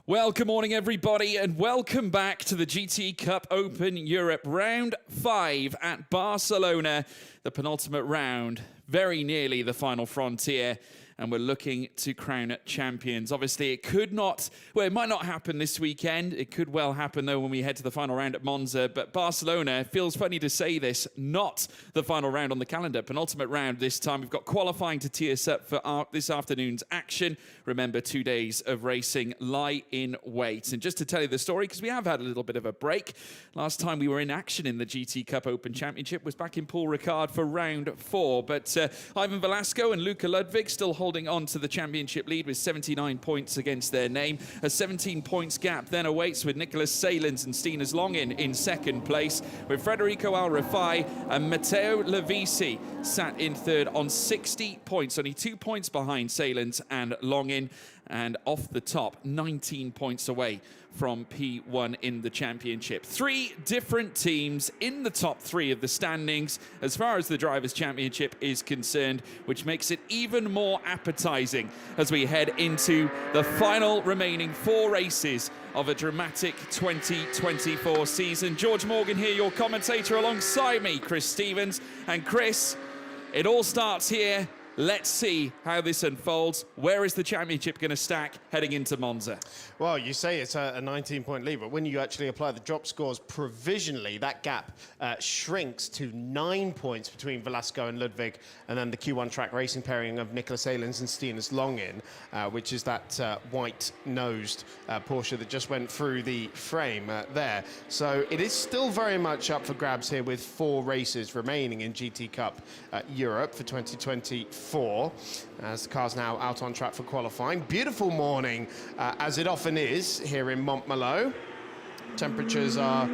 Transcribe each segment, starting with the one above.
Well, good morning, everybody, and welcome back to the GT Cup Open Europe Round 5 at Barcelona, the penultimate round, very nearly the final frontier, and we're looking to crown champions. Obviously, it might not happen this weekend. It could well happen, though, when we head to the final round at Monza, but Barcelona, it feels funny to say this, not the final round on the calendar. Penultimate round this time. We've got qualifying to tee us up for this afternoon's action. Remember, 2 days of racing lie in wait. And just to tell you the story, because we have had a little bit of a break, last time we were in action in the GT Cup Open Championship was back in Paul Ricard for round 4. But Ivan Velasco and Luka Ludwig still holding on to the championship lead with 79 points against their name. A 17 points gap then awaits with Nicholas Salins and Stinas Longin in second place, with Federico Al-Rafai and Matteo Levisi sat in third on 60 points, only 2 points behind Salins and Longin, and off the top, 19 points away from P1 in the championship. 3 different teams in the top 3 of the standings as far as the Drivers' Championship is concerned, which makes it even more appetizing as we head into the final remaining 4 races of a dramatic 2024 season. George Morgan here, your commentator, alongside me, Chris Stevens. And Chris, it all starts here. Let's see how this unfolds. Where is the championship going to stack heading into Monza? Well, you say it's a 19-point lead, but when you actually apply the drop scores provisionally, that gap shrinks to 9 points between Velasco and Ludwig, and then the Q1 track racing pairing of Nicholas Salins and Stinas Longin, which is that white-nosed Porsche that just went through the frame there. So it is still very much up for grabs here with 4 races remaining in GT Cup Europe for 2024, as the car's now out on track for qualifying. Beautiful morning, as it often is here in Montmello. Temperatures are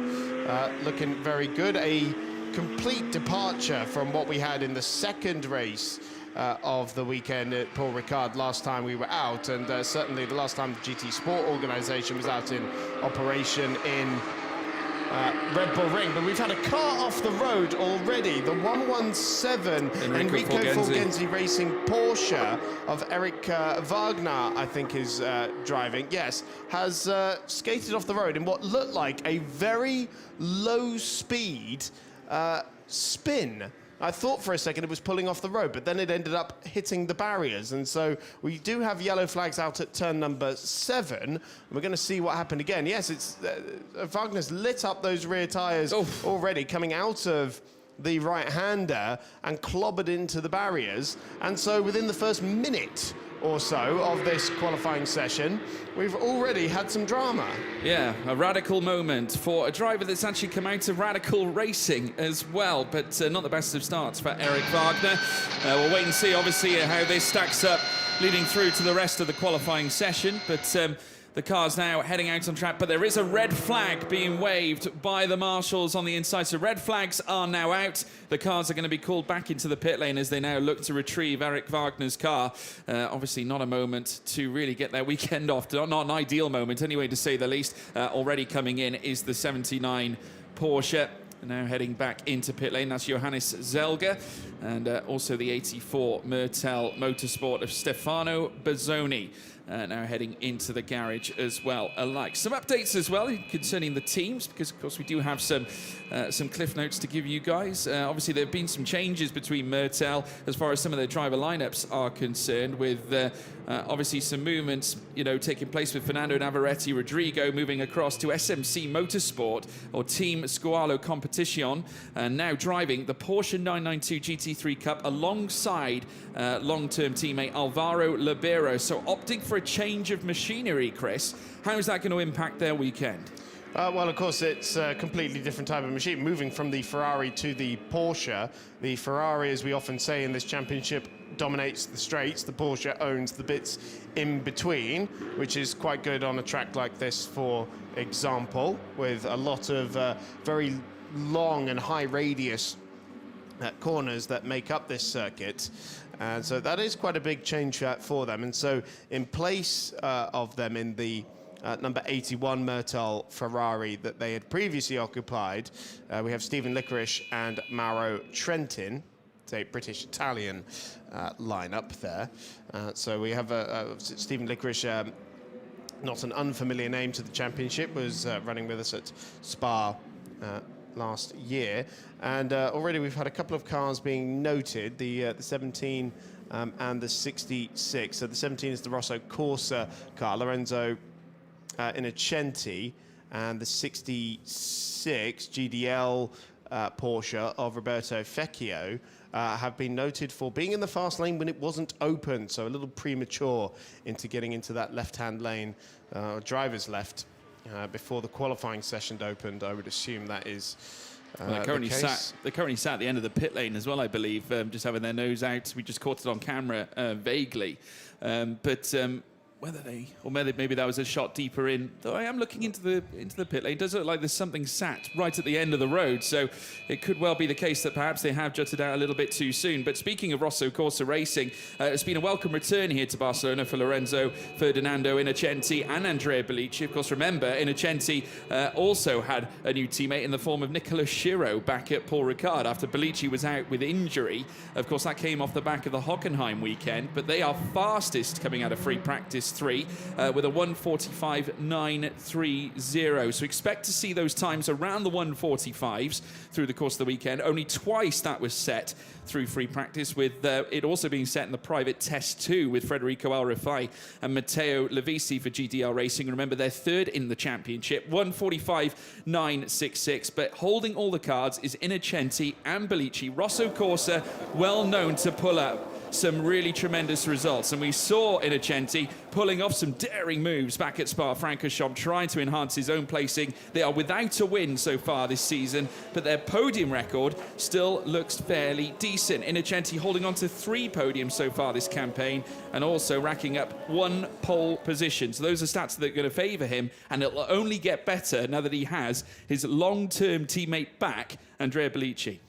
looking very good. A complete departure from what we had in the second race of the weekend at Paul Ricard last time we were out, and certainly the last time the GT Sport organisation was out in operation in Red Bull Ring. But we've had a car off the road already. The 117 Enrico Fulgenzi Racing Porsche of Eric Wagner, I think, is driving. Yes, has skated off the road in what looked like a very low speed spin. I thought for a second it was pulling off the road, but then it ended up hitting the barriers. And so we do have yellow flags out at turn number 7. We're going to see what happened again. Yes, it's Wagner's lit up those rear tyres already, coming out of the right-hander and clobbered into the barriers. And so within the first minute or so of this qualifying session, we've already had some drama. Yeah, a radical moment for a driver that's actually come out of radical racing as well, but not the best of starts for Eric Wagner. We'll wait and see, obviously, how this stacks up leading through to the rest of the qualifying session, but the car's now heading out on track, but there is a red flag being waved by the marshals on the inside. So red flags are now out. The cars are going to be called back into the pit lane as they now look to retrieve Eric Wagner's car. Obviously not a moment to really get their weekend off. Not an ideal moment, anyway, to say the least. Already coming in is the 79 Porsche. Now heading back into pit lane, that's Johannes Zelger, and also the 84 Mertel Motorsport of Stefano Bazzoni. Now heading into the garage as well alike. Some updates as well concerning the teams, because of course we do have some cliff notes to give you guys. Obviously there have been some changes between Mertel as far as some of their driver lineups are concerned, with obviously some movements taking place with Fernando Navarrete Rodrigo moving across to SMC Motorsport, or Team Squalo Competition, and now driving the Porsche 992 GT3 Cup alongside long-term teammate Alvaro Libero. So opting for a change of machinery, Chris. How is that going to impact their weekend? Well, of course, it's a completely different type of machine. Moving from the Ferrari to the Porsche. The Ferrari, as we often say in this championship, dominates the straights. The Porsche owns the bits in between, which is quite good on a track like this, for example, with a lot of very long and high radius corners that make up this circuit. And so that is quite a big change for them. And so in place of them in the number 81 Mertel Ferrari that they had previously occupied, we have Stephen Licorice and Mauro Trentin. It's a British-Italian lineup there. So we have Stephen Licorice not an unfamiliar name to the championship, was running with us at Spa last year. And already we've had a couple of cars being noted, the 17 and the 66. So the 17 is the Rosso Corsa car, Lorenzo Innocenti, and the 66 GDL Porsche of Roberto Fecchio have been noted for being in the fast lane when it wasn't open, so a little premature into getting into that left-hand lane, driver's left, before the qualifying session opened. I would assume that is they're currently sat at the end of the pit lane as well, I believe, just having their nose out. We just caught it on camera vaguely, but maybe that was a shot deeper in. Though I am looking into the pit lane. It does look like there's something sat right at the end of the road, so it could well be the case that perhaps they have jutted out a little bit too soon. But speaking of Rosso Corsa Racing, it's been a welcome return here to Barcelona for Lorenzo Ferdinando Innocenti and Andrea Bellici. Of course, remember, Innocenti also had a new teammate in the form of Nicola Schiro back at Paul Ricard after Bellici was out with injury. Of course, that came off the back of the Hockenheim weekend, but they are fastest coming out of free practice 3 with a 1:45.930. So expect to see those times around the 1:45s through the course of the weekend. Only twice that was set through free practice, with it also being set in the private test 2 with Federico El Rifai and Matteo Levisi for GDL Racing. Remember, they're third in the championship, 1:45.966. But holding all the cards is Innocenti and Bellici. Rosso Corsa, well known to pull up some really tremendous results, and we saw Innocenti pulling off some daring moves back at Spa-Francorchamps, trying to enhance his own placing. They are without a win so far this season, but their podium record still looks fairly decent. Innocenti holding on to 3 podiums so far this campaign, and also racking up 1 pole position. So those are stats that are going to favour him, and it'll only get better now that he has his long-term teammate back, Andrea Bellici.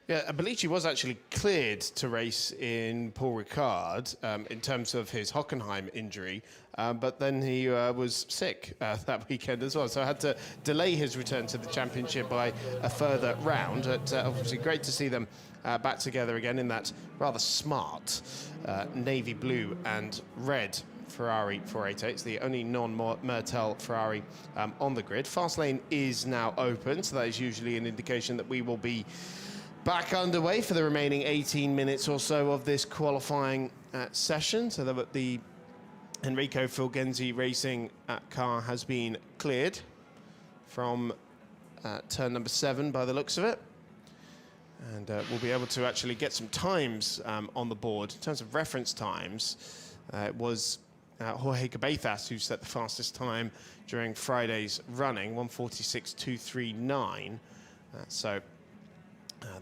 Yeah, Bellici was actually cleared to race in Paul Ricard in terms of his Hockenheim injury, but then he was sick that weekend as well, so had to delay his return to the championship by a further round. Obviously great to see them back together again in that rather smart navy blue and red Ferrari 488. It's the only non-Mertel Ferrari on the grid. Fastlane is now open, so that is usually an indication that we will be back underway for the remaining 18 minutes or so of this qualifying session. So the Enrico Fulgenzi Racing car has been cleared from turn number 7 by the looks of it. And we'll be able to actually get some times on the board. In terms of reference times, it was Jorge Cabezas who set the fastest time during Friday's running, 1:46.239.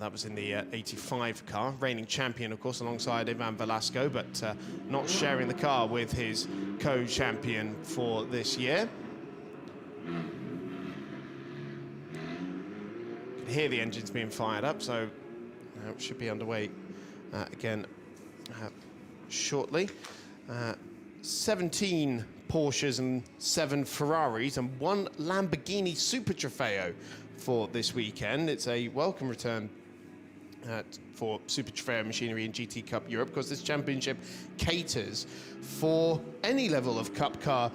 That was in the 85 car. Reigning champion, of course, alongside Ivan Velasco, but not sharing the car with his co-champion for this year. You can hear the engines being fired up, so it should be underway again shortly. 17 Porsches and 7 Ferraris and 1 Lamborghini Super Trofeo for this weekend. It's a welcome return for Super Trofeo machinery in GT Cup Europe, because this championship caters for any level of Cup car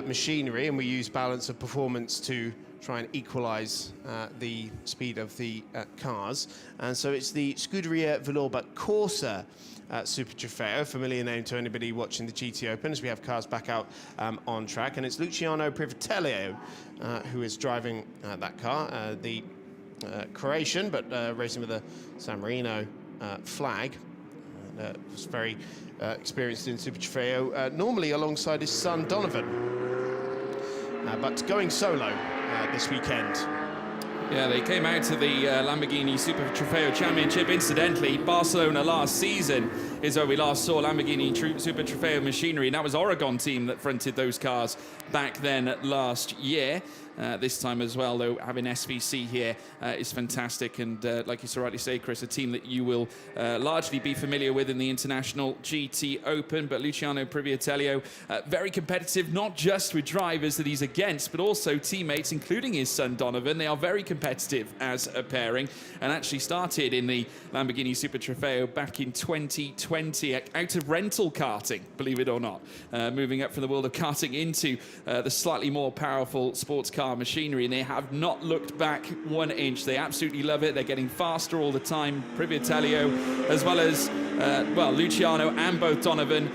machinery, and we use balance of performance to try and equalize the speed of the cars. And so it's the Scuderia Villorba Corsa Super Trofeo, familiar name to anybody watching the GT Open, as we have cars back out on track. And it's Luciano Privatello who is driving that car, the Croatian, but racing with a San Marino flag. Was very experienced in Super Trofeo, normally alongside his son Donovan, but going solo this weekend. Yeah, they came out to the Lamborghini Super Trofeo Championship. Incidentally, Barcelona last season is where we last saw Lamborghini Super Trofeo machinery, and that was Oregon team that fronted those cars back then last year. this time as well, though having SVC here is fantastic. And like you so rightly say, Chris, a team that you will largely be familiar with in the International GT Open. But Luciano Privitello, very competitive, not just with drivers that he's against, but also teammates, including his son Donovan. They are very competitive as a pairing, and actually started in the Lamborghini Super Trofeo back in 2020 out of rental karting, believe it or not. Moving up from the world of karting into the slightly more powerful sports car machinery, and they have not looked back 1 inch. They absolutely love it. They're getting faster all the time. Privitello, as well as Luciano and both Donovan,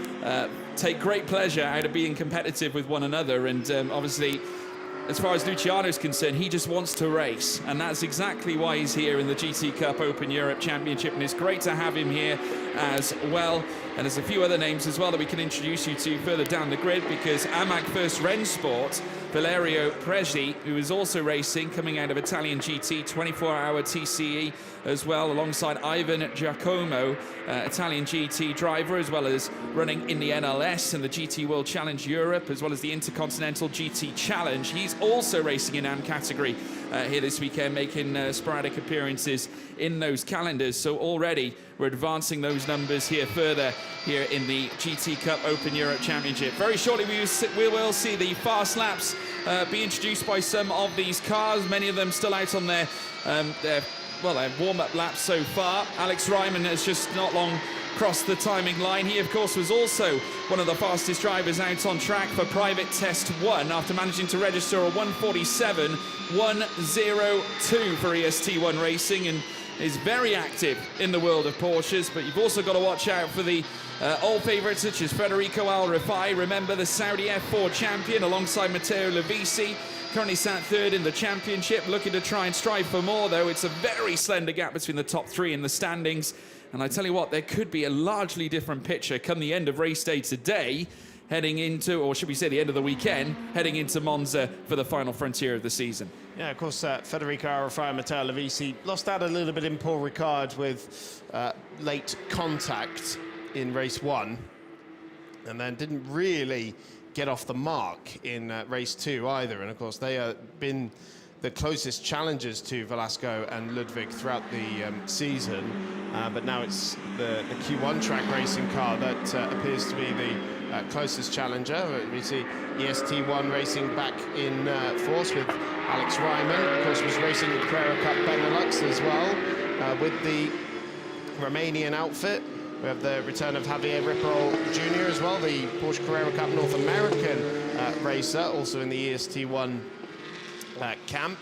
take great pleasure out of being competitive with one another. And obviously, as far as Luciano's concerned, he just wants to race, and that's exactly why he's here in the GT Cup Open Europe Championship, and it's great to have him here as well. And there's a few other names as well that we can introduce you to further down the grid, because AMAG First Rennsport, Valerio Prezi, who is also racing, coming out of Italian GT, 24-hour TCE as well, alongside Ivan Giacomo, Italian GT driver, as well as running in the NLS and the GT World Challenge Europe, as well as the Intercontinental GT Challenge. He's also racing in AM category here this weekend, making sporadic appearances in those calendars. So already we're advancing those numbers here further here in the GT Cup Open Europe Championship. Very shortly we will see the fast laps be introduced by some of these cars, many of them still out on their warm-up laps so far. Alex Ryman has just not long crossed the timing line. He, of course, was also one of the fastest drivers out on track for Private Test 1 after managing to register a 1:47.102 for EST1 Racing, and is very active in the world of Porsches. But you've also got to watch out for the old favourites such as Federico Al Rifai, remember the Saudi F4 champion, alongside Matteo Levisi. Currently sat third in the championship, looking to try and strive for more, though. It's a very slender gap between the top three in the standings. And I tell you what, there could be a largely different picture come the end of race day today, heading into, or should we say the end of the weekend, heading into Monza for the final frontier of the season. Yeah, of course, Federico Arafai and Matteo Levisi lost out a little bit in Paul Ricard with late contact in race 1, and then didn't really get off the mark in race 2 either. And of course, they have been the closest challengers to Velasco and Ludwig throughout the season. But now it's the Q1 track racing car that appears to be the closest challenger. We see EST1 racing back in force with Alex Ryman. Of course, was racing the Carrera Cup Benelux as well with the Romanian outfit. We have the return of Javier Ripoll Jr. as well, the Porsche Carrera Cup North American racer, also in the EST1 camp.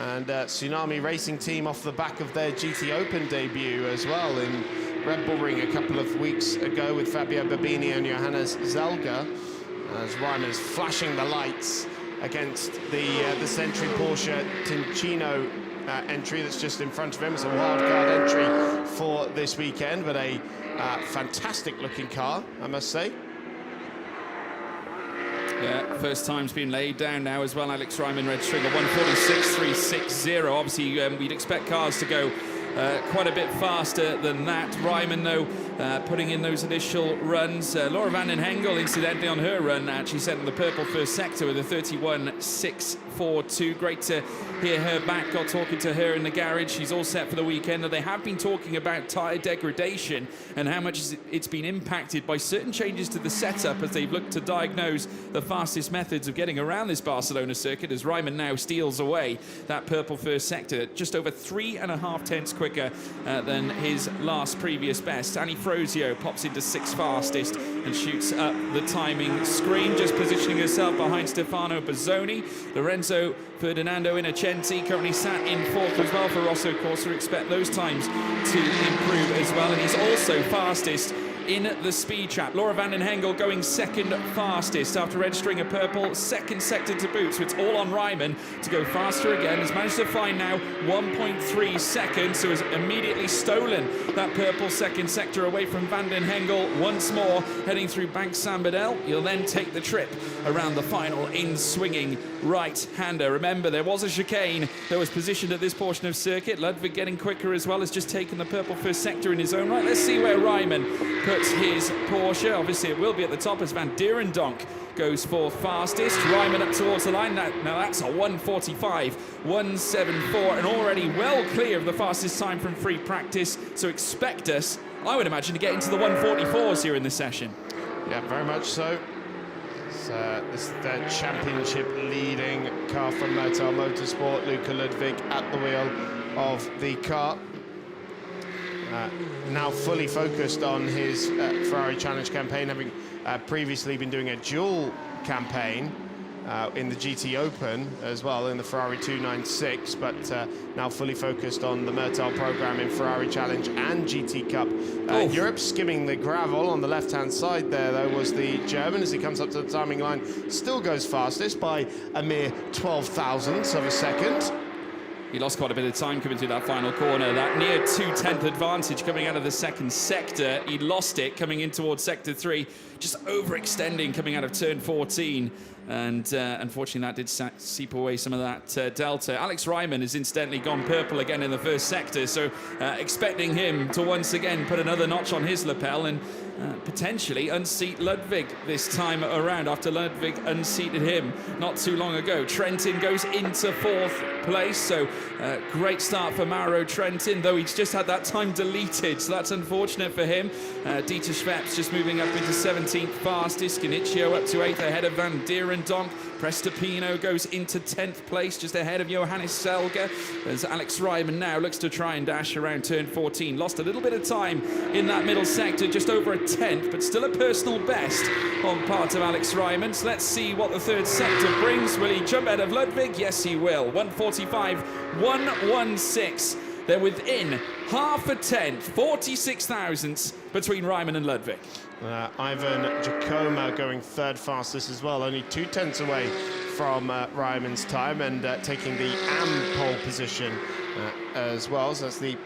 And Tsunami Racing Team off the back of their GT Open debut as well in Red Bull Ring a couple of weeks ago with Fabio Babini and Johannes Zelga, as Ryman is flashing the lights against the Century Porsche Ticino entry that's just in front of him. It's a wildcard entry for this weekend, but a fantastic looking car, I must say. Yeah, first time's been laid down now as well. Alex Ryman registering a 1:46.360. Obviously, we'd expect cars to go quite a bit faster than that. Ryman, though, putting in those initial runs. Laura van den Hengel, incidentally, on her run, actually sent in the purple first sector with a 31.642. Great to hear her back. Got talking to her in the garage. She's all set for the weekend. They have been talking about tyre degradation and how much it's been impacted by certain changes to the setup as they've looked to diagnose the fastest methods of getting around this Barcelona circuit, as Ryman now steals away that purple first sector, just over 3.5 tenths quicker than his last previous best. Annie Frozio pops into 6th fastest and shoots up the timing screen, just positioning herself behind Stefano Bozzoni. Lorenzo Ferdinando Innocenti currently sat in 4th as well for Rosso Corsa. Expect those times to improve as well, and he's also fastest in the speed trap. Laura van den Hengel going 2nd fastest after registering a purple 2nd sector to boot, so it's all on Ryman to go faster again. Has managed to find now 1.3 seconds, so has immediately stolen that purple 2nd sector away from van den Hengel once more, heading through Bank Sambadel. He'll then take the trip around the final in-swinging right-hander. Remember, there was a chicane that was positioned at this portion of circuit. Ludwig getting quicker as well, has just taken the purple first sector in his own right. Let's see where Ryman puts his Porsche. Obviously, it will be at the top as Van Dierendonk goes fourth fastest. Ryman up towards the line. Now that's a 1:45, 1:74, and already well clear of the fastest time from free practice. So expect us, I would imagine, to get into the 1:44s here in this session. Yeah, very much so. This is the championship leading car from Mertal Motorsport. Luka Ludwig at the wheel of the car. Now fully focused on his Ferrari Challenge campaign, having previously been doing a dual campaign in the GT Open as well, in the Ferrari 296, but now fully focused on the Mertal program in Ferrari Challenge and GT Cup. Europe skimming the gravel on the left-hand side there, though, was the German as he comes up to the timing line. Still goes fastest by a mere 12 thousandths of a second. He lost quite a bit of time coming through that final corner. That near 2/10 advantage coming out of the second sector. He lost it coming in towards sector 3, just overextending coming out of turn 14. And unfortunately, that did seep away some of that delta. Alex Ryman has incidentally gone purple again in the first sector, so expecting him to once again put another notch on his lapel and potentially unseat Ludwig this time around, after Ludwig unseated him not too long ago. Trentin goes into fourth place, so great start for Mauro Trentin, though he's just had that time deleted, so that's unfortunate for him. Dieter Schweppes just moving up into 17th fastest, Genicio up to 8th ahead of Van Dierendonk. Prestopino goes into 10th place, just ahead of Johannes Selger, as Alex Ryman now looks to try and dash around turn 14. Lost a little bit of time in that middle sector, just over a 10th, but still a personal best on part of Alex Ryman. So let's see what the third sector brings. Will he jump ahead of Ludwig? Yes, he will. 1:45, 1:16. They're within half a tenth, 46 thousandths between Ryman and Ludwig. Ivan Giacomo going third fastest as well, only 2/10 away from Ryman's time, and taking the AM pole position as well. So that's the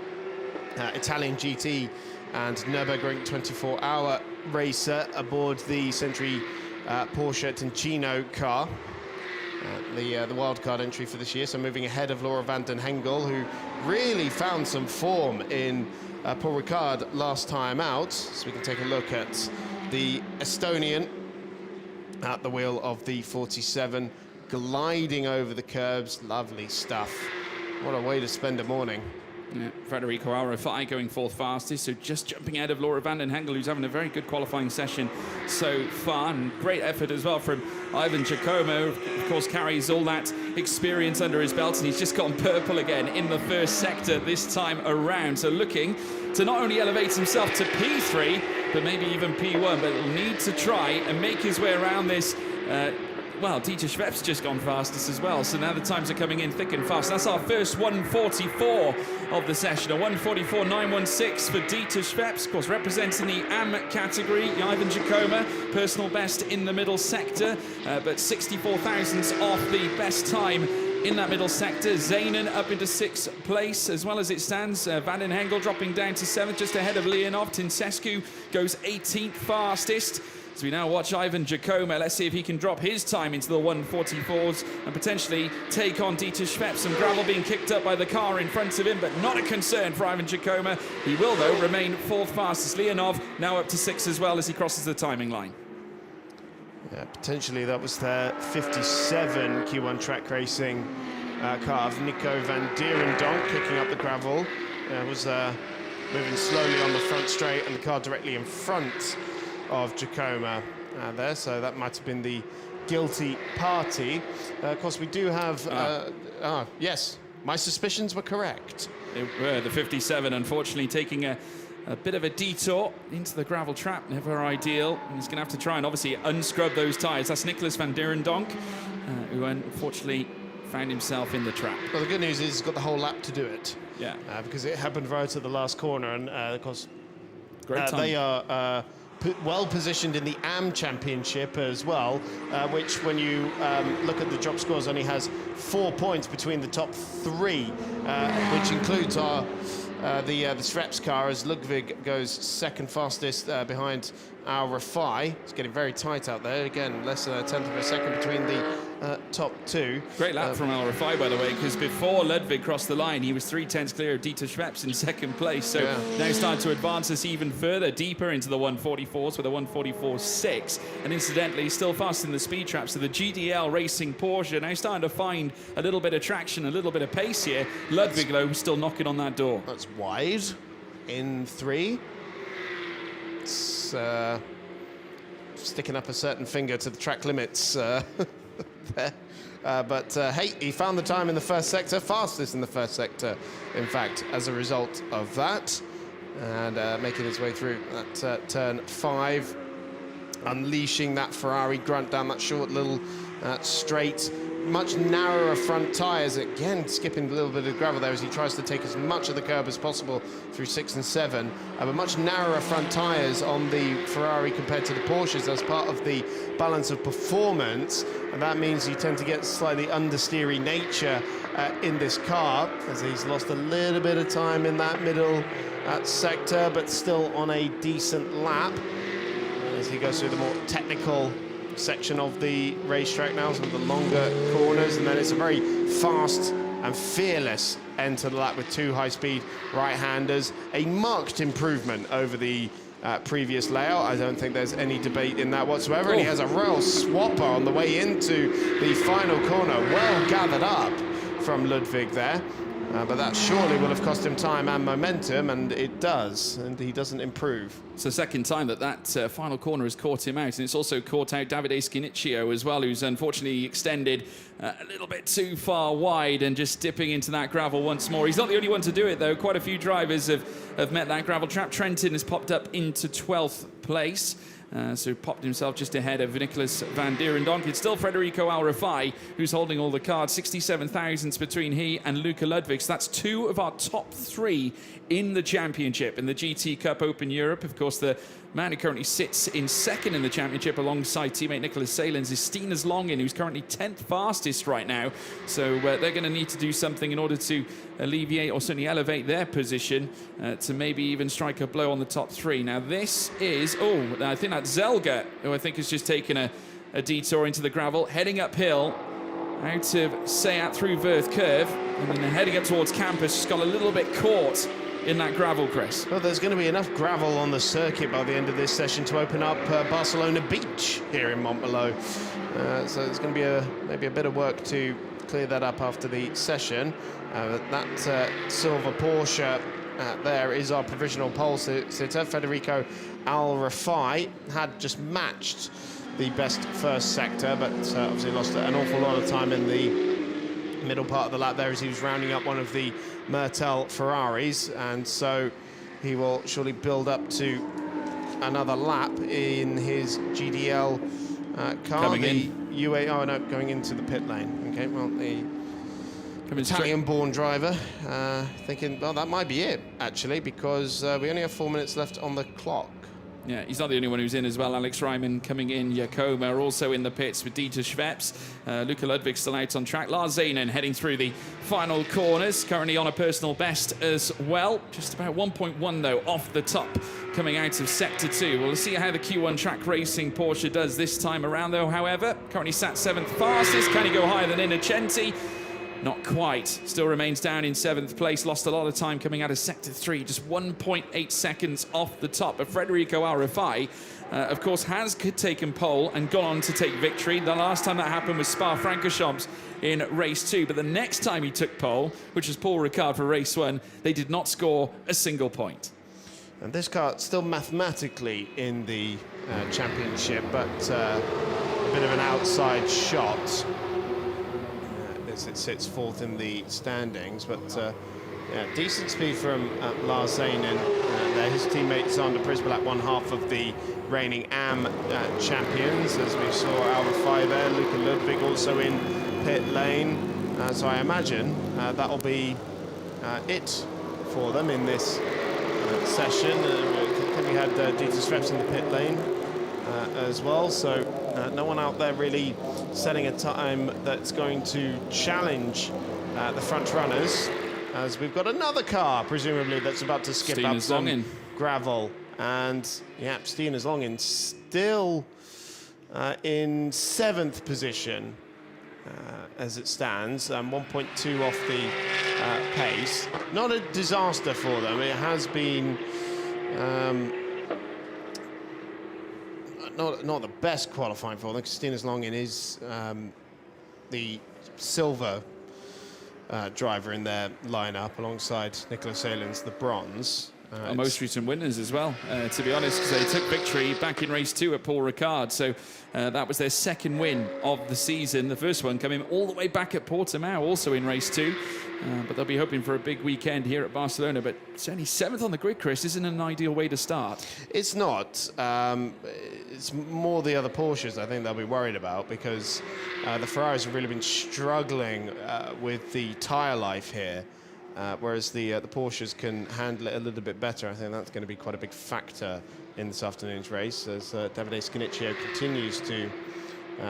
Italian GT and Nürburgring 24-hour racer aboard the Century Porsche Ticino car. The wildcard entry for this year, so moving ahead of Laura van den Hengel, who really found some form in Paul Ricard last time out. So we can take a look at the Estonian at the wheel of the 47, gliding over the curbs. Lovely stuff. What a way to spend a morning. Yeah, Federico Arafai going fourth fastest, so just jumping ahead of Laura van den Hengel, who's having a very good qualifying session so far, and great effort as well from Ivan Giacomo. Of course, carries all that experience under his belt, and he's just gone purple again in the first sector this time around. So looking to not only elevate himself to P3, but maybe even P1, but he'll need to try and make his way around this. Well, Dieter Schweppes just gone fastest as well, so now the times are coming in thick and fast. That's our first 1:44 of the session, a 1:44.916 for Dieter Schweppes, of course, representing the AM category. Ivan Giacomo, personal best in the middle sector, but 64 thousandths off the best time in that middle sector. Zanen up into 6th place as well as it stands. Van den Hengel dropping down to 7th, just ahead of Leonov. Tinsescu goes 18th fastest. So we now watch Ivan Giacomo. Let's see if he can drop his time into the 1:44s and potentially take on Dieter Schweppes. Some gravel being kicked up by the car in front of him, but not a concern for Ivan Giacomo. He will, though, remain 4th fastest. Leonov now up to 6th as well as he crosses the timing line. Yeah, potentially that was the 57 Q1 track racing car of Nico van Dierendonk kicking up the gravel. Was moving slowly on the front straight, and the car directly in front of Giacomo there, so that might have been the guilty party. Of course, we do have... yes, my suspicions were correct. They were. The 57, unfortunately, taking a bit of a detour into the gravel trap. Never ideal. And he's going to have to try and obviously unscrub those tyres. That's Nicolas van Dierendonk, who unfortunately found himself in the trap. Well, the good news is he's got the whole lap to do it. Yeah. Because it happened right at the last corner, and of course, great time. They are... well positioned in the AM Championship as well, which when you look at the drop scores only has 4 points between the top 3, which includes the Schweppes car, as Ludwig goes 2nd fastest behind our Rafai. It's getting very tight out there. Again, less than a 10th of a second between the top two. Great lap from Al Rafai, by the way, because before Ludwig crossed the line, he was 3/10 clear of Dieter Schweppes in second place. So now starting to advance us even further, deeper into the 144s with a 144.6. And incidentally, still fast in the speed trap. So the GDL Racing Porsche now starting to find a little bit of traction, a little bit of pace here. Ludwig, though, still knocking on that door. That's wide in 3. It's sticking up a certain finger to the track limits there. But hey, he found the time in the first sector, fastest in the first sector, in fact, as a result of that. And making his way through that turn 5, unleashing that Ferrari grunt down that short little straight. Much narrower front tyres, again skipping a little bit of gravel there as he tries to take as much of the curb as possible through 6 and 7, but much narrower front tyres on the Ferrari compared to the Porsches as part of the balance of performance, and that means you tend to get slightly understeery nature in this car, as he's lost a little bit of time in that middle sector, but still on a decent lap as he goes through the more technical section of the racetrack now, some of the longer corners, and then it's a very fast and fearless end to the lap with 2 high-speed right-handers. A marked improvement over the previous layout. I don't think there's any debate in that whatsoever. And he has a real swapper on the way into the final corner. Well gathered up from Ludwig there. But that surely will have cost him time and momentum, and it does, and he doesn't improve. It's the second time that final corner has caught him out, and it's also caught out Davide Schinicchio as well, who's unfortunately extended a little bit too far wide and just dipping into that gravel once more. He's not the only one to do it, though. Quite a few drivers have met that gravel trap. Trentin has popped up into 12th place. So popped himself just ahead of Nicholas van Dierendonk. It's still Federico Al Rafai who's holding all the cards. 67 thousandths between he and Luca Ludwig. So that's 2 of our top 3 in the championship in the GT Cup Open Europe. Of course, the man who currently sits in second in the championship alongside teammate Nicholas Salins is Stinas Longin, who's currently 10th fastest right now. So they're going to need to do something in order to alleviate or certainly elevate their position to maybe even strike a blow on the top 3. Now this is, I think that's Zelga, who I think has just taken a detour into the gravel, heading uphill out of Seat through Verth Curve, and then heading up towards campus. Just got a little bit caught in that gravel, Chris. Well, there's going to be enough gravel on the circuit by the end of this session to open up Barcelona Beach here in Montmeló. So there's going to be maybe a bit of work to clear that up after the session. That silver Porsche there is our provisional pole sitter. Federico Al Rafai had just matched the best first sector, but obviously lost an awful lot of time in the middle part of the lap there as he was rounding up one of the Mertel Ferraris, and so he will surely build up to another lap in his GDL car. Coming in. Going into the pit lane. Okay, well, the Italian-born driver thinking, well, that might be it, actually, because we only have 4 minutes left on the clock. Yeah, he's not the only one who's in as well. Alex Ryman coming in. Jakoma are also in the pits with Dieter Schweppes. Luca Ludwig still out on track. Lars Zanen heading through the final corners, currently on a personal best as well. Just about 1.1, though, off the top coming out of Sector 2. We'll see how the Q1 Track Racing Porsche does this time around, though, however. Currently sat 7th fastest. Can he go higher than Innocenti? Not quite. Still remains down in 7th place. Lost a lot of time coming out of Sector 3. Just 1.8 seconds off the top. But Federico Al Rafai, of course, has taken pole and gone on to take victory. The last time that happened was Spa-Francorchamps in race 2. But the next time he took pole, which was Paul Ricard for race 1, they did not score a single point. And this car still mathematically in the championship, but a bit of an outside shot. It sits 4th in the standings, but yeah, decent speed from Lars Zanen there. His teammate Sander Prisbalat, one half of the reigning AM champions, as we saw Al Rafai there. Luca Ludwig also in pit lane. So I imagine that'll be it for them in this session. I think we had Dieter Schweppes in the pit lane as well, so no one out there really setting a time that's going to challenge the front runners, as we've got another car presumably that's about to skip up some gravel. And yeah, Stinas Longin still in 7th position as it stands, 1.2 off the pace. Not a disaster for them. It has been not the best qualifying for them. Christina's Longin is the silver driver in their lineup, alongside Nicola Salins, the bronze. Our most recent winners as well, to be honest, because they took victory back in race 2 at Paul Ricard. So that was their second win of the season. The first one coming all the way back at Portimao, also in race 2. But they'll be hoping for a big weekend here at Barcelona. But it's only 7th on the grid, Chris. Isn't an ideal way to start. It's not. It's more the other Porsches I think they'll be worried about, because the Ferraris have really been struggling with the tyre life here. Whereas the Porsches can handle it a little bit better. I think that's going to be quite a big factor in this afternoon's race, as Davide Scanicchio continues to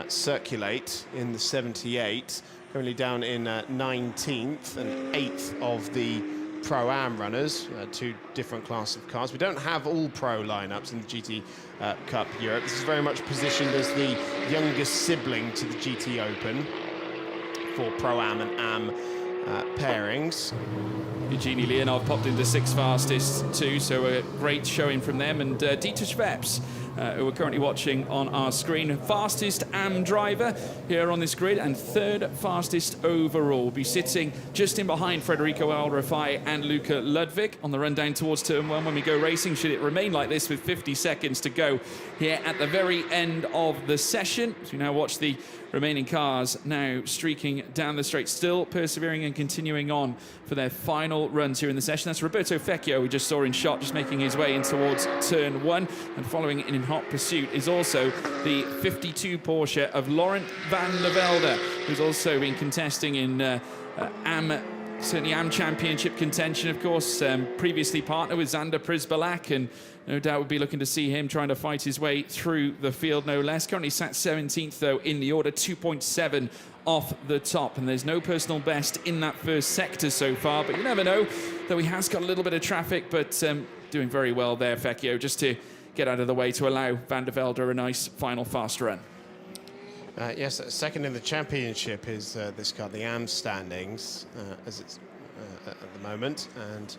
circulate in the 78, currently down in 19th and 8th of the Pro-Am runners, 2 different classes of cars. We don't have all Pro lineups in the GT Cup Europe. This is very much positioned as the youngest sibling to the GT Open for Pro-Am and Am pairings. Eugenie Leonov popped into 6th fastest too, so a great showing from them. And Dieter Schweppes, who we're currently watching on our screen, fastest AM driver here on this grid and 3rd fastest overall. Will be sitting just in behind Federico Al-Rafai and Luca Ludwig on the run down towards turn 1 when we go racing, should it remain like this with 50 seconds to go here at the very end of the session. So we now watch the remaining cars now streaking down the straight, still persevering and continuing on for their final runs here in the session. That's Roberto Fecchio, we just saw in shot, just making his way in towards turn 1. And following in hot pursuit is also the 52 Porsche of Laurent van der Velde, who's also been contesting in certainly AM Championship contention, of course. Previously partnered with Xander Prisbalak, and no doubt would be looking to see him trying to fight his way through the field, no less. Currently sat 17th, though, in the order, 2.7 off the top. And there's no personal best in that first sector so far, but you never know, though he has got a little bit of traffic, but doing very well there, Fecchio, just to get out of the way to allow Van der Velde a nice final fast run. Yes, second in the championship is this car, the AM standings, as it's at the moment, and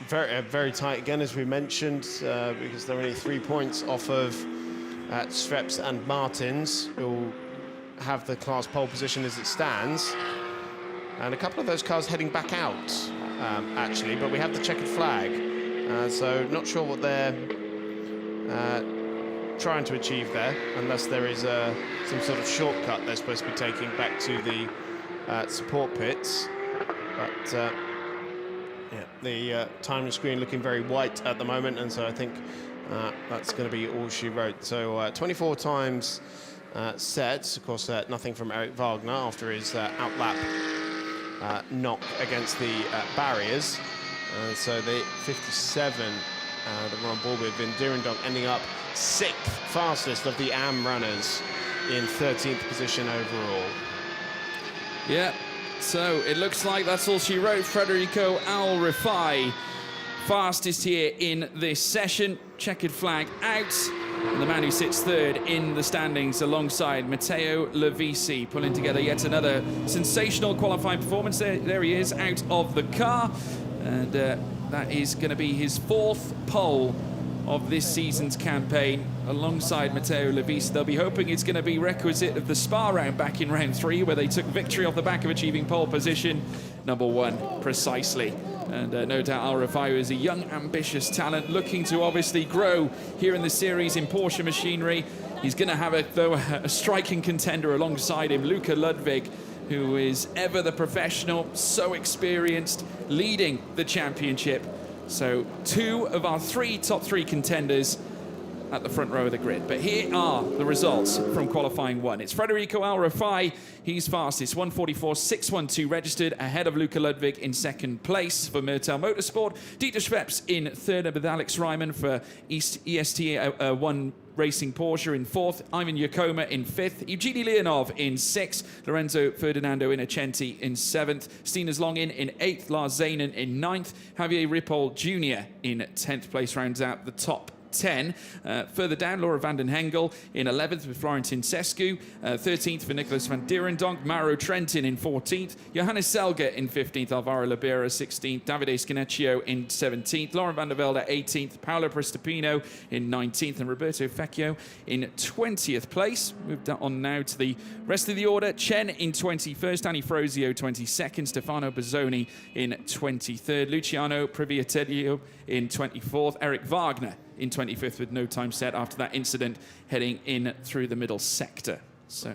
very tight again, as we mentioned, because they're only 3 points off of Schweppes and Martins, who have the class pole position as it stands, and a couple of those cars heading back out, actually, but we have the checkered flag, so not sure what they're trying to achieve there, unless there is some sort of shortcut they're supposed to be taking back to the support pits. But yeah, the timing screen looking very white at the moment, and so I think that's going to be all she wrote. So 24 times sets, of course, nothing from Eric Wagner after his outlap knock against the barriers. So the 57 that we're on board with, Vin Direndonk ending up 6th fastest of the AM runners in 13th position overall. Yeah, so it looks like that's all she wrote. Federico Al-Rafai, fastest here in this session. Checkered flag out. And the man who sits 3rd in the standings alongside Matteo Lovisi, pulling together yet another sensational qualifying performance. There he is, out of the car. And that is going to be his 4th pole of this season's campaign alongside Matteo Lovisi. They'll be hoping it's going to be requisite of the Spa round back in round 3, where they took victory off the back of achieving pole position number 1 precisely. And no doubt Al-Rafai is a young, ambitious talent looking to obviously grow here in the series in Porsche machinery. He's going to have, a striking contender alongside him, Luca Ludwig, who is ever the professional, so experienced, leading the championship. So 2 of our top 3 contenders at the front row of the grid. But here are the results from qualifying 1. It's Federico Al-Rafai. He's fastest, 1:44.612 registered, ahead of Luca Ludwig in 2nd place for Mertel Motorsport. Dieter Schweppes in 3rd with Alex Ryman for EST1 Racing Porsche in 4th. Ivan Yakoma in 5th. Eugenie Leonov in 6th. Lorenzo Ferdinando Innocenti in 7th. Stinas Longin in 8th. Lars Zanen in 9th. Javier Ripoll Jr. in 10th place rounds out the top 10. Further down, Laura van den Hengel in 11th with Florentin Sescu. 13th for Nicholas van Dierendonk. Mauro Trentin in 14th. Johannes Selger in 15th. Alvaro Libera 16th. Davide Scanecchio in 17th. Lauren van der Velde 18th. Paolo Prestopino in 19th. And Roberto Fecchio in 20th place. Moved on now to the rest of the order. Chen in 21st. Danny Frozio 22nd. Stefano Bozzoni in 23rd. Luciano Priviatello in 24th. Eric Wagner in 25th with no time set after that incident heading in through the middle sector. So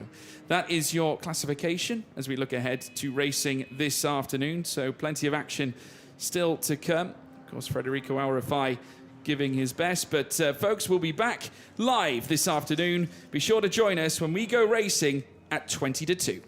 that is your classification as we look ahead to racing this afternoon. So plenty of action still to come. Of course, Federico Aurafai giving his best. But folks, we'll be back live this afternoon. Be sure to join us when we go racing at 20 to 2.